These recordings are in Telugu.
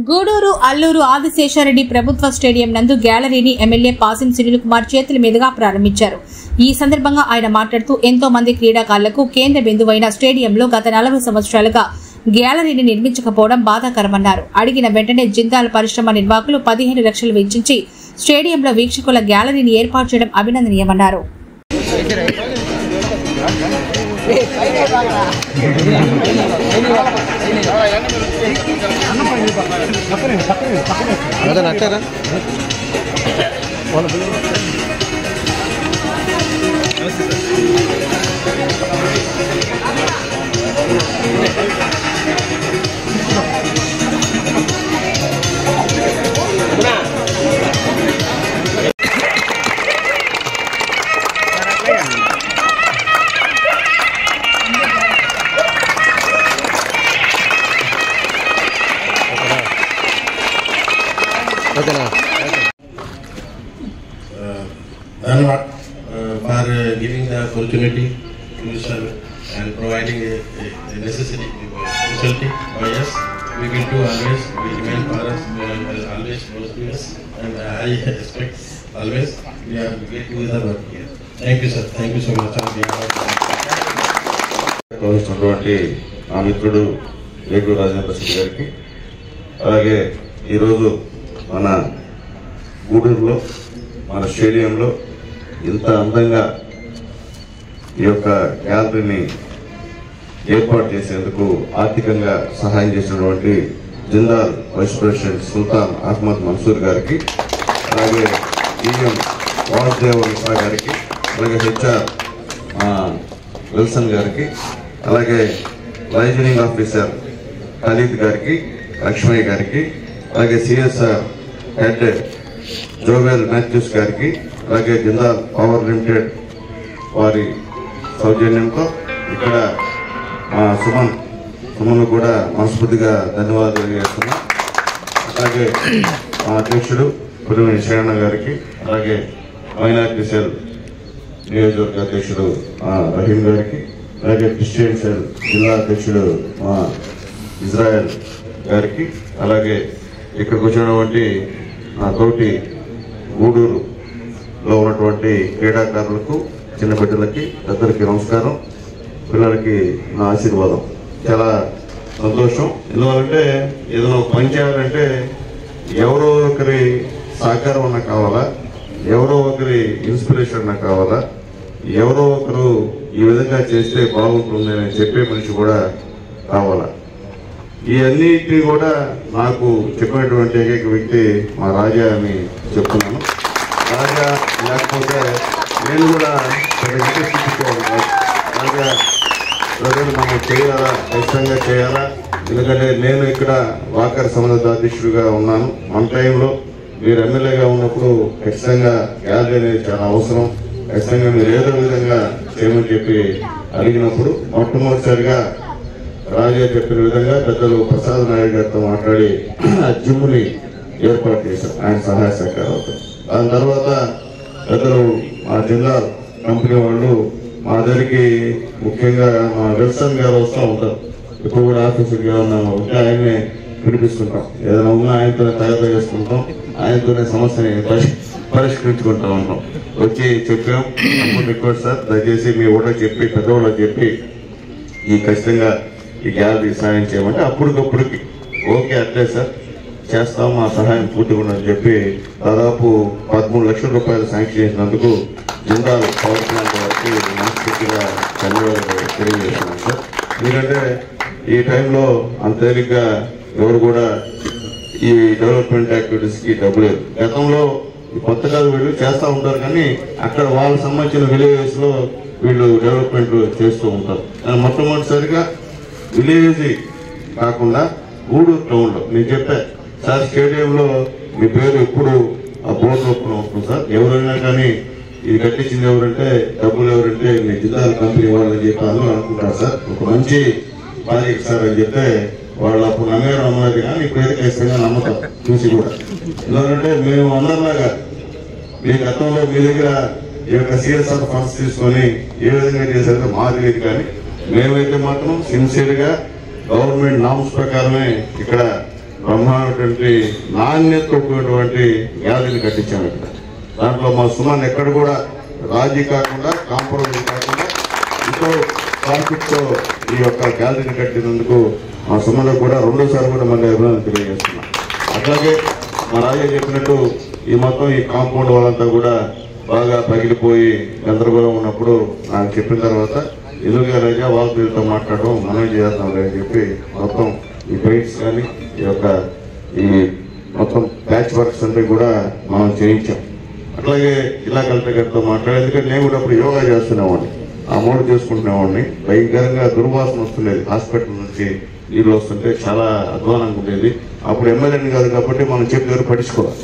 గూడూరు అల్లూరు ఆదిశేషారెడ్డి ప్రభుత్వ స్టేడియం నందు గ్యాలరీని ఎమ్మెల్యే పాసిం సునీల్ కుమార్ చేతుల మీదుగా ప్రారంభించారు. ఈ సందర్భంగా ఆయన మాట్లాడుతూ ఎంతో మంది క్రీడాకారులకు కేంద్ర బిందువైన స్టేడియంలో గత 40 సంవత్సరాలుగా గ్యాలరీని నిర్మించకపోవడం బాధాకరమన్నారు. అడిగిన వెంటనే జిందాల్ పరిశ్రమ నిర్వాహకులు 15 లక్షలు వెచ్చించి స్టేడియంలో వీక్షకుల గ్యాలరీని ఏర్పాటు చేయడం అభినందనీయమన్నారు. Dhanyawad for giving the opportunity to sir and providing a necessary facility by us. We will do always, we remain for us, always close to us, and I expect always we are get together work here. Thank you sir, thank you so much. నా మిత్రుడు ఏడు రాజేంద్ర సింగ్ గారికి, అలాగే ఈరోజు మన గూడూరులో మన స్టేడియంలో ఇంత అందంగా ఈ యొక్క గ్యాలరీని ఏర్పాటు చేసేందుకు ఆర్థికంగా సహాయం చేసినటువంటి జిందాల్ వైస్ ప్రెసిడెంట్ సుల్తాన్ అహ్మద్ మన్సూర్ గారికి, అలాగే ఈఎం వాసుదేవ్ మిశ్రా గారికి, అలాగే హెచ్ఆర్ విల్సన్ గారికి, అలాగే లైజనింగ్ ఆఫీసర్ ఖలీద్ గారికి, లక్ష్మయ్య గారికి, అలాగే సిఎస్ఆర్ హెడ్ జోవెల్ మాథ్యూస్ గారికి, అలాగే జిందాల్ పవర్ లిమిటెడ్ వారి సౌజన్యంతో ఇక్కడ సుమన్ కూడా మనస్ఫూర్తిగా ధన్యవాదాలు తెలియజేస్తున్నాం. అలాగే మా అధ్యక్షుడు పులివేణి శరణ గారికి, అలాగే మైనార్టీ సెల్ నియోజకవర్గ అధ్యక్షుడు రహీం గారికి, అలాగే క్రిస్టియన్ సెల్ జిల్లా అధ్యక్షుడు మా ఇజ్రాయెల్ గారికి, అలాగే ఇక్కడికి వచ్చినటువంటి నా తోటి గూడూరులో ఉన్నటువంటి క్రీడాకారులకు, చిన్న బిడ్డలకి, పెద్దలకి నమస్కారం, పిల్లలకి నా ఆశీర్వాదం. చాలా సంతోషం. ఎందువల్లంటే ఏదైనా పని చేయాలంటే ఎవరో ఒకరి సహకారం నాకు కావాలా, ఎవరో ఒకరి ఇన్స్పిరేషన్ నాకు కావాలా, ఎవరో ఒకరు ఈ విధంగా చేస్తే బాగుంటుంది అని చెప్పే మనిషి కూడా కావాలా. ఈ అన్నిటినీ కూడా నాకు చెప్పినటువంటి ఏకైక వ్యక్తి మా రాజా అని చెప్తున్నాను. రాజా లేకపోతే నేను కూడా చూసుకోవాలి. రాజా ప్రజలు మనం చేయాలా, ఖచ్చితంగా చేయాలా. ఎందుకంటే నేను ఇక్కడ వాకర్ సంబంధ అధ్యక్షుడిగా ఉన్నాను. మన టైంలో మీరు ఎమ్మెల్యేగా ఉన్నప్పుడు ఖచ్చితంగా గ్యాలరీ అనేది చాలా అవసరం, ఖచ్చితంగా మీరు ఏదో విధంగా చేయమని చెప్పి అడిగినప్పుడు మొట్టమొదటిసారిగా రాజా చెప్పిన విధంగా పెద్దలు ప్రసాద్ నాయుడు గారితో మాట్లాడి ఆ జిమ్ని ఏర్పాటు చేశారు ఆయన సహాయ సహకారాలతో. దాని తర్వాత పెద్దలు మా జిల్లా కంపెనీ వాళ్ళు మా దగ్గరికి ముఖ్యంగా మా విల్సన్ గారు వస్తూ ఉంటారు. ఇప్పుడు కూడా ఆఫీసుకి ఏమన్నా ఉంటే ఆయన్నే పిలిపిస్తుంటాం, ఏదైనా ఉన్నా ఆయనతోనే తయారు చేసుకుంటాం, ఆయనతోనే సమస్యని పరిష్కరించుకుంటా ఉంటాం. వచ్చి చెప్పాం, రిక్వెస్ట్ సార్ దయచేసి మీ ఊళ్ళకి చెప్పి పెద్దవాళ్ళకి చెప్పి ఈ ఖచ్చితంగా ఈ గ్యాలరీ సహాయం చేయమంటే అప్పటికప్పుడుకి ఓకే అట్లే సార్ చేస్తాం, మా సహాయం పూర్తిగా ఉందని చెప్పి దాదాపు 13 లక్షల రూపాయలు శాంక్షన్ చేసినందుకు జిందాల్ పవర్ ప్లాంట్ వారికి మనస్ఫూర్తిగా ధన్యవాదాలు తెలియజేస్తున్నాను సార్. ఎందుకంటే ఈ టైంలో అంత తేలిగ్గా ఎవరు కూడా ఈ డెవలప్మెంట్ యాక్టివిటీస్కి డబ్బు లేదు. గతంలో ఈ పథకాలు వీళ్ళు చేస్తూ ఉంటారు, కానీ అక్కడ వాళ్ళకి సంబంధించిన విలేజెస్లో వీళ్ళు డెవలప్మెంట్ చేస్తూ ఉంటారు. మొట్టమొదటిసారిగా విలేజ్ కాకుండా గూడూరు టౌన్లో నేను చెప్పా సార్, స్టేడియంలో మీ పేరు ఎప్పుడు ఆ బోర్డు ఒప్పున వస్తుంది సార్, ఎవరైనా కానీ ఇది కట్టించింది ఎవరంటే డబ్బులు ఎవరంటే మీ జిల్లాల కంపెనీ వాళ్ళని చెప్పాను అనుకుంటారు సార్, ఒక మంచి ప్రాజెక్ట్ సార్ అని చెప్తే వాళ్ళు అప్పుడు నమ్మేది, కానీ ఇప్పుడైతే ఖచ్చితంగా నమ్ముతాం చూసి కూడా. ఎందుకంటే మేము అందరిలాగా మీ గతంలో మీ దగ్గర ఈ యొక్క సిఎస్ఆర్ ఫండ్స్ తీసుకొని ఏ విధంగా చేశారో మా తెలియదు, కానీ మేమైతే మాత్రం సిన్సియర్గా గవర్నమెంట్ నామ్స్ ప్రకారమే ఇక్కడ బ్రహ్మాండటువంటి నాణ్యతతో కూడినటువంటి గ్యాలరీని కట్టించాము. ఇక్కడ దాంట్లో మా సుమన్ ఎక్కడ కూడా రాజీ కాకుండా, కాంప్రమైజ్ కాకుండా ఎంతో ప్రాఫిట్తో ఈ యొక్క గ్యాలరీని కట్టినందుకు మా సుమన్ కూడా రెండోసారి కూడా మళ్ళీ అభినందన తెలియజేస్తున్నాం. అట్లాగే మా రాజా చెప్పినట్టు ఈ మొత్తం ఈ కాంపౌండ్ వాళ్ళంతా కూడా బాగా పగిలిపోయి గందరగోళం ఉన్నప్పుడు నాకు చెప్పిన తర్వాత ఎదురుగా రాజా వాళ్ళతో మాట్లాడడం మనం చేస్తాం అని చెప్పి మొత్తం ఈ పెయింట్స్ కానీ ఈ యొక్క ఈ మొత్తం ప్యాచ్ వర్క్స్ అన్నీ కూడా మనం చేయించాం. అట్లాగే జిల్లా కలెక్టర్ గారితో మాట్లాడే, ఎందుకంటే నేను కూడా అప్పుడు యోగా చేస్తునేవాడిని, ఆ మూడు చేసుకుంటునేవాడిని. భయంకరంగా దుర్వాసన వస్తుండేది, హాస్పిటల్ నుంచి నీళ్ళు వస్తుంటే చాలా అధ్వానంగా ఉండేది. అప్పుడు ఎమ్మెల్యేని కాదు కాబట్టి మనం చెప్పి ఎవరు పట్టించుకోవాలి.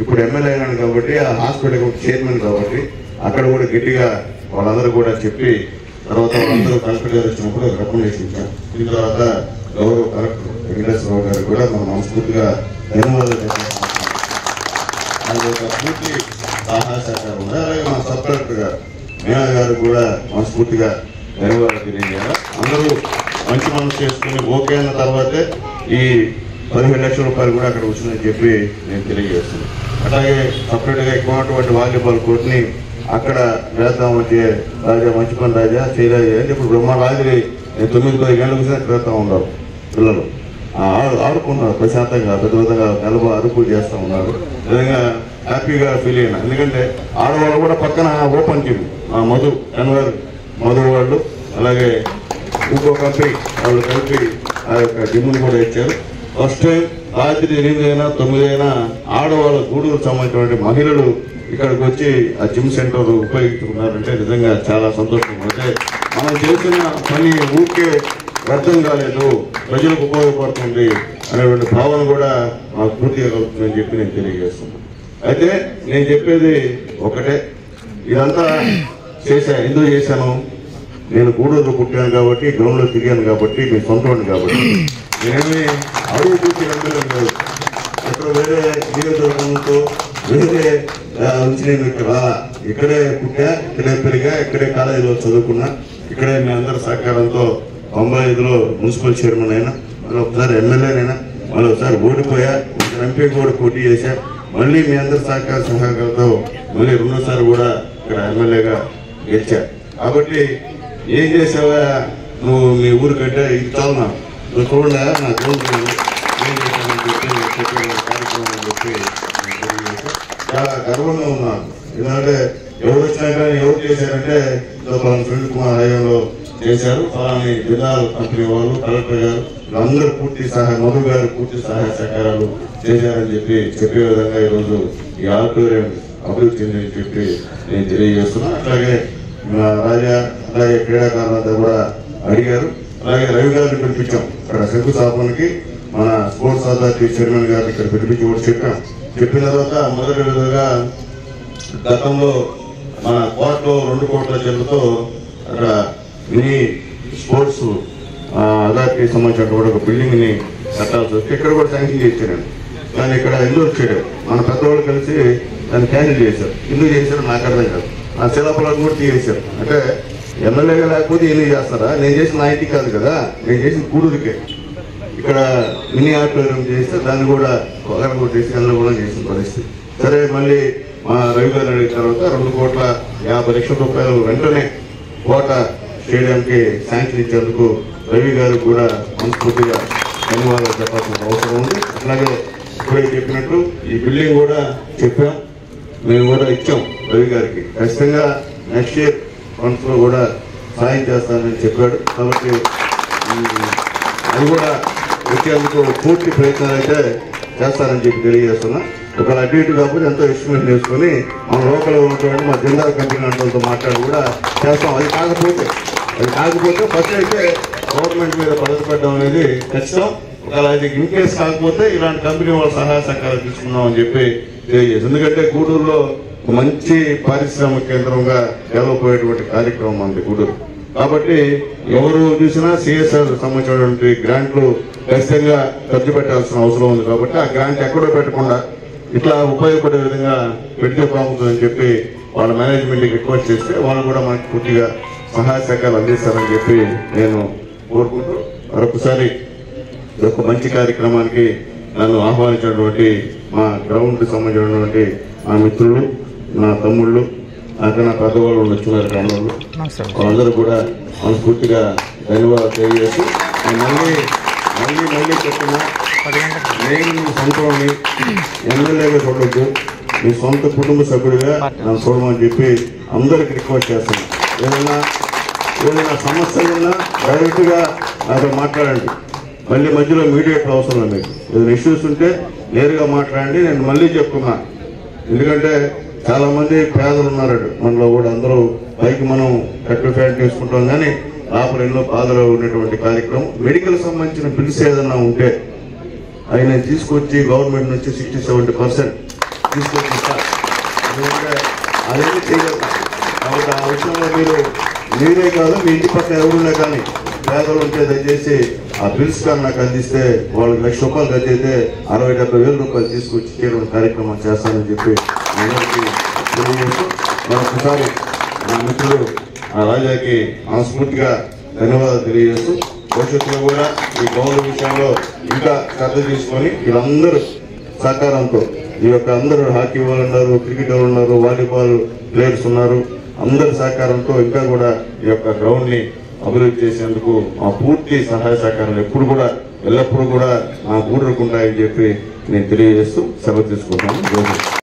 ఇప్పుడు ఎమ్మెల్యే అయినాను కాబట్టి ఆ హాస్పిటల్ చైర్మన్ కాబట్టి అక్కడ కూడా గట్టిగా వాళ్ళందరూ కూడా చెప్పి తర్వాత వాళ్ళందరూ కలెక్టర్ గారు వచ్చినప్పుడు రికమెండేషన్ ఇచ్చాం. దీని తర్వాత గౌరవ కలెక్టర్ వెంకటేశ్వరరావు గారు కూడా మనం మనస్ఫూర్తిగా ధన్యవాదాలు. పూర్తి సహాయ సహకారం ఉంది. అలాగే మన సబ్ కలెక్టర్ గారు మీనా గారు కూడా మనస్ఫూర్తిగా ధన్యవాదాలు తెలియజేయాలి. అందరూ మంచి మనసు చేసుకుని ఓకే అన్న తర్వాతే ఈ 15 లక్షల రూపాయలు కూడా అక్కడ వచ్చిందని చెప్పి నేను తెలియజేస్తున్నాను. అట్లాగే సపరేట్గా ఎక్కువటువంటి వాలీబాల్ కోర్టుని అక్కడ వేద్దామంటే రాజా మంచి పని రాజా చేయరాజా అంటే ఇప్పుడు బ్రహ్మరాజుని 9-10 గంటలకు వచ్చినట్టు వేస్తూ ఉన్నారు పిల్లలు, ఆడుకున్నారు ప్రశాంతంగా, పెద్ద పెద్దగా నెలబ అరుపులు చేస్తూ ఉన్నారు. విధంగా హ్యాపీగా ఫీల్ అయినా. ఎందుకంటే ఆడవాళ్ళు కూడా పక్కన ఓపెన్ జిమ్ మధు ఎన్వర్ మధు వాళ్ళు, అలాగే ఇంకో కంపెనీ వాళ్ళు కలిపి ఆ యొక్క జిమ్ని కూడా ఇచ్చారు. ఫస్ట్ టైం రాత్రి 8 అయినా 9 అయినా ఆడవాళ్ళ గూడూరు సంబంధించినటువంటి మహిళలు ఇక్కడికి వచ్చి ఆ జిమ్ సెంటర్ ఉపయోగించుకున్నారంటే నిజంగా చాలా సంతోషం. అంటే మనం చేసిన పని ఊరికే వ్యర్థం కాలేదు, ప్రజలకు ఉపయోగపడుతుంది అనేటువంటి భావన కూడా మాకు పూర్తిగా కలుగుతుందని చెప్పి నేను తెలియజేస్తున్నాను. అయితే నేను చెప్పేది ఒకటే, ఇదంతా ఎందుకు చేశాను, నేను గూడూరులో పుట్టాను కాబట్టి, గ్రౌండ్లో తిరిగాను కాబట్టి, మీ సొంతవాడిని కాబట్టి నేనేమి అడుగు పూర్తి రంగులేదు. ఇక్కడ వేరే నియోజకవర్గంతో వేరే నుంచి నేను ఇక్కడే పుట్టా, ఇక్కడే పెరిగా, ఇక్కడే కాలేజీలో చదువుకున్నా, ఇక్కడే మీ అందరి సహకారంతో 95లో మున్సిపల్ చైర్మన్ అయినా, మళ్ళీ ఒకసారి ఎమ్మెల్యేనైనా, మళ్ళీ ఒకసారి ఓడిపోయా, ఎంపీ కూడా పోటీ చేశా, మళ్ళీ మీ అందరి సహకారంతో మళ్ళీ రెండోసారి కూడా ఇక్కడ ఎమ్మెల్యేగా గెలిచా. కాబట్టి ఏం చేసావా నువ్వు మీ ఊరికంటే ఇది చాలు, నాకు నువ్వు చూడలే నా గౌరవం ఏం చేశానని చెప్పి కార్యక్రమం అని చెప్పి చాలా గర్వంగా ఉన్నాను. ఎందుకంటే ఎవరు వచ్చినా కానీ ఎవరు చేశారంటే ఫ్రెండ్ కుమార్ హయాంలో చేశారు, ఫలాని జిల్లాల కంపెనీ వాళ్ళు, కలెక్టర్ గారు అందరూ పూర్తి సహాయ, మధు గారు పూర్తి సహాయ సహకారాలు చేశారని చెప్పే విధంగా ఈరోజు ఈ ఆడిటోరియం అభివృద్ధి చెందని చెప్పి నేను తెలియజేస్తున్నాను. అట్లాగే రాజా, అలాగే క్రీడాకారులంతా కూడా అడిగారు. అలాగే రవి గారిని పిలిపించాం ఇక్కడ శంకుస్థాపనకి, మన స్పోర్ట్స్ అథారిటీ చైర్మన్ గారిని ఇక్కడ పిలిపించి కూడా చెప్పాం. చెప్పిన తర్వాత మొదటి విధంగా గతంలో మన కోర్టులో 2 కోట్ల చెల్లుతో అక్కడ మినీ స్పోర్ట్స్ అథారిటీకి సంబంధించిన ఒక బిల్డింగ్ ని కట్టాల్సి వస్తే ఇక్కడ కూడా శాంక్షన్ చేశారండి. కానీ ఇక్కడ ఎందుకు వచ్చాడు, మన పెద్దవాళ్ళు కలిసి దాన్ని క్యాన్సిల్ చేశారు. ఎందుకు చేశారు నాకు అర్థం కాదు. ఆ శిలాఫలాన్ని కూడా తీసేశారు. అంటే ఎమ్మెల్యేగా లేకపోతే ఏం చేస్తారా, నేను చేసిన నా ఇంటికి కాదు కదా, నేను చేసిన కూడూరికే. ఇక్కడ మినీ ఆడిటోరియం చేస్తే దాన్ని కూడా పగలు కొట్టేసి అందులో కూడా చేసిన పరిస్థితి. సరే మళ్ళీ మా రవి గారు అడిగిన తర్వాత 2,50 లక్షల రూపాయలు వెంటనే కోట స్టేడియంకి శాంక్షన్ ఇచ్చేందుకు రవి గారు కూడా మనస్ఫూర్తిగా ధన్యవాదాలు చెప్పాల్సిన అవసరం ఉంది. అలాగే ఇప్పుడే చెప్పినట్టు ఈ బిల్డింగ్ కూడా చెప్పాం, మేము కూడా ఇచ్చాం రవి గారికి. ఖచ్చితంగా నెక్స్ట్ ఇయర్ ఫండ్స్ లో కూడా సాయం చేస్తానని చెప్పాడు. కాబట్టి అది కూడా వచ్చేందుకు పూర్తి ప్రయత్నాలు అయితే చేస్తారని చెప్పి తెలియజేస్తున్నా. ఒకవేళ అటు ఇటు కాకపోతే ఎంతో ఎస్టిమేట్ చేసుకుని మన లోకల్ ఉన్నటువంటి మా జిల్లా కంపెనీ అంటలతో మాట్లాడి కూడా చేస్తాం. అది కాకపోతే ఫస్ట్ అయితే గవర్నమెంట్ మీద పద్ధతి పెట్టడం అనేది ఖచ్చితం. ఒకవేళ అది ఇన్కేస్ కాకపోతే ఇలాంటి కంపెనీ వాళ్ళ సహాయ సహకారం తీసుకుందాం అని చెప్పి తెలియజేసి, ఎందుకంటే గూడూరులో మంచి పారిశ్రామిక కేంద్రంగా డెవలప్ అయ్యేటువంటి కార్యక్రమం ఉంది గూడూరు. కాబట్టి ఎవరు చూసినా సిఎస్ఆర్ సంబంధించినటువంటి గ్రాంట్లు ఖచ్చితంగా ఖర్చు పెట్టాల్సిన అవసరం ఉంది. కాబట్టి ఆ గ్రాంట్ ఎక్కడో పెట్టకుండా ఇట్లా ఉపయోగపడే విధంగా పెడితే బాగుంటుందని చెప్పి వాళ్ళ మేనేజ్మెంట్కి రిక్వెస్ట్ చేస్తే వాళ్ళు కూడా మనకి పూర్తిగా సహాయ సహకారాలు అందిస్తారని చెప్పి నేను కోరుకుంటూ మరొకసారి ఒక మంచి కార్యక్రమానికి నన్ను ఆహ్వానించినటువంటి మా గ్రౌండ్కి సంబంధించినటువంటి మా మిత్రులు, నా తమ్ముళ్ళు, అక్కడ నా పెద్దవాళ్ళు వచ్చినారు గ్రామంలో, వాళ్ళందరూ కూడా మనస్ఫూర్తిగా ధన్యవాదాలు తెలియజేసి మళ్ళీ చెప్తున్నా, నేను మీ సొంతంని ఎమ్మెల్యేగా చూడొద్దు, మీ సొంత కుటుంబ సభ్యుడిగా నన్ను చూడమని చెప్పి అందరికి రిక్వెస్ట్ చేస్తున్నాను. ఏదైనా సమస్యలు ఉన్నా డైరెక్ట్గా నాతో మాట్లాడండి. మళ్ళీ మధ్యలో మీడియేటర్ అవసరం లేదు. మీకు ఏదైనా ఇష్యూస్ ఉంటే నేరుగా మాట్లాడండి. నేను మళ్ళీ చెప్తున్నా, ఎందుకంటే చాలా మంది పేదలు ఉన్నారు మనలో కూడా. అందరూ పైకి మనం కట్టు ఫ్యాట్ తీసుకుంటాం, కానీ లోపల ఎన్నో బాధలు ఉన్నటువంటి కార్యక్రమం. మెడికల్ సంబంధించిన బిల్స్ ఏదన్నా ఉంటే ఆయన తీసుకొచ్చి గవర్నమెంట్ నుంచి 60-70% తీసుకొచ్చి ఇస్తారు. ఎందుకంటే అదేమి చేయగలరు. కాబట్టి ఆ విషయంలో మీరే కాదు, మీ ఇంటి పక్కన ఎవరున్నా కానీ పేదలు ఉంటే దయచేసి ఆ బిల్స్ కానీ నాకు అందిస్తే వాళ్ళకి ₹1,00,000 ఖర్చు అయితే 60-70 వేల తీసుకొచ్చి చేయడం కార్యక్రమం చేస్తానని చెప్పి అందరికీ తెలియజేస్తూ మరొకసారి నా మిత్రుడు ఆ రాజాకి మనస్ఫూర్తిగా ధన్యవాదాలు తెలియజేస్తూ, భవిష్యత్తులో కూడా ఈ గౌరవ విషయంలో ఇంకా శ్రద్ధ తీసుకొని వీళ్ళందరూ సహకారంతో, ఈ యొక్క అందరూ హాకీ వాళ్ళు ఉన్నారు, క్రికెట్ వాళ్ళు ఉన్నారు, వాలీబాల్ ప్లేయర్స్ ఉన్నారు, అందరి సహకారంతో ఇంకా కూడా ఈ యొక్క గ్రౌండ్ని అభివృద్ధి చేసేందుకు మా పూర్తి సహాయ సహకారాలు ఎల్లప్పుడూ కూడా మా ఊరుకుంటాయని చెప్పి నేను తెలియజేస్తూ సెలవు తీసుకుంటాను.